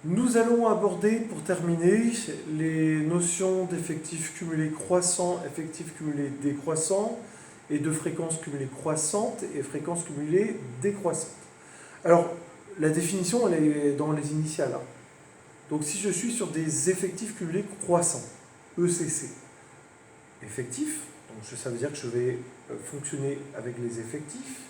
Nous allons aborder, pour terminer, les notions d'effectifs cumulés croissants, effectifs cumulés décroissants, et de fréquences cumulées croissantes et fréquences cumulées décroissantes. Alors, la définition, elle est dans les initiales. Donc, si je suis sur des effectifs cumulés croissants, ECC, effectifs, donc ça veut dire que je vais fonctionner avec les effectifs.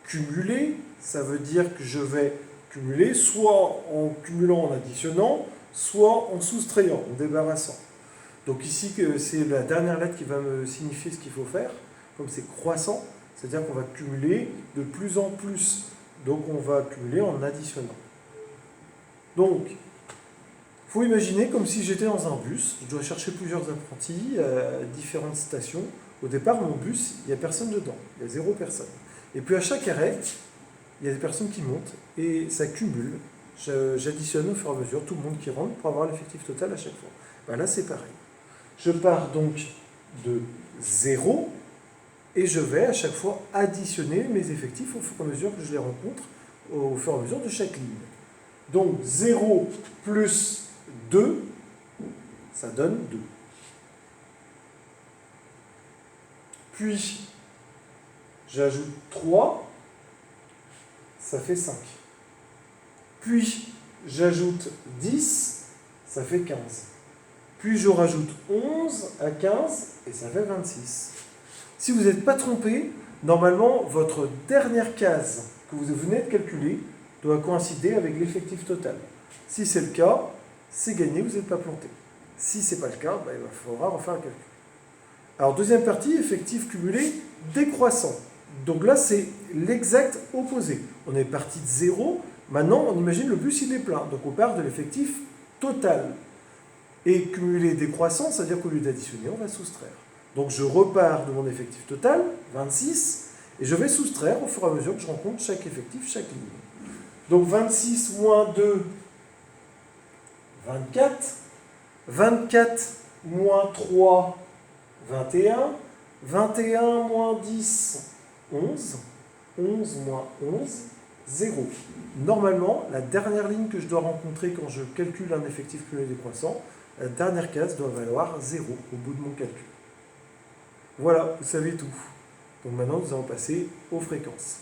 Cumulés, ça veut dire que je vais cumuler soit en cumulant, en additionnant, soit en soustrayant, en débarrassant. Donc ici, c'est la dernière lettre qui va me signifier ce qu'il faut faire. Comme c'est croissant, c'est-à-dire qu'on va cumuler de plus en plus. Donc on va cumuler en additionnant. Donc, il faut imaginer comme si j'étais dans un bus. Je dois chercher plusieurs apprentis à différentes stations. Au départ, mon bus, il n'y a personne dedans. Il y a 0 personne. Et puis à chaque arrêt, il y a des personnes qui montent et ça cumule. J'additionne au fur et à mesure tout le monde qui rentre pour avoir l'effectif total à chaque fois. Ben là, c'est pareil. Je pars donc de 0 et je vais à chaque fois additionner mes effectifs au fur et à mesure que je les rencontre, au fur et à mesure de chaque ligne. Donc 0 plus 2, ça donne 2. Puis, j'ajoute 3, ça fait 5. Puis, j'ajoute 10, ça fait 15. Puis, je rajoute 11 à 15, et ça fait 26. Si vous n'êtes pas trompé, normalement, votre dernière case que vous venez de calculer doit coïncider avec l'effectif total. Si c'est le cas, c'est gagné, vous n'êtes pas planté. Si ce n'est pas le cas, il faudra refaire un calcul. Alors, deuxième partie, effectif cumulé décroissant. Donc là, c'est l'exact opposé. On est parti de 0. Maintenant, on imagine le bus, il est plein. Donc on part de l'effectif total. Et cumulé décroissant, c'est-à-dire qu'au lieu d'additionner, on va soustraire. Donc je repars de mon effectif total, 26, et je vais soustraire au fur et à mesure que je rencontre chaque effectif, chaque ligne. Donc 26 moins 2, 24. 24 moins 3, 21. 21 moins 10, 11. 11 moins 11, 0. Normalement, la dernière ligne que je dois rencontrer quand je calcule un effectif cumulé décroissant, la dernière case doit valoir 0 au bout de mon calcul. Voilà, vous savez tout. Donc maintenant, nous allons passer aux fréquences.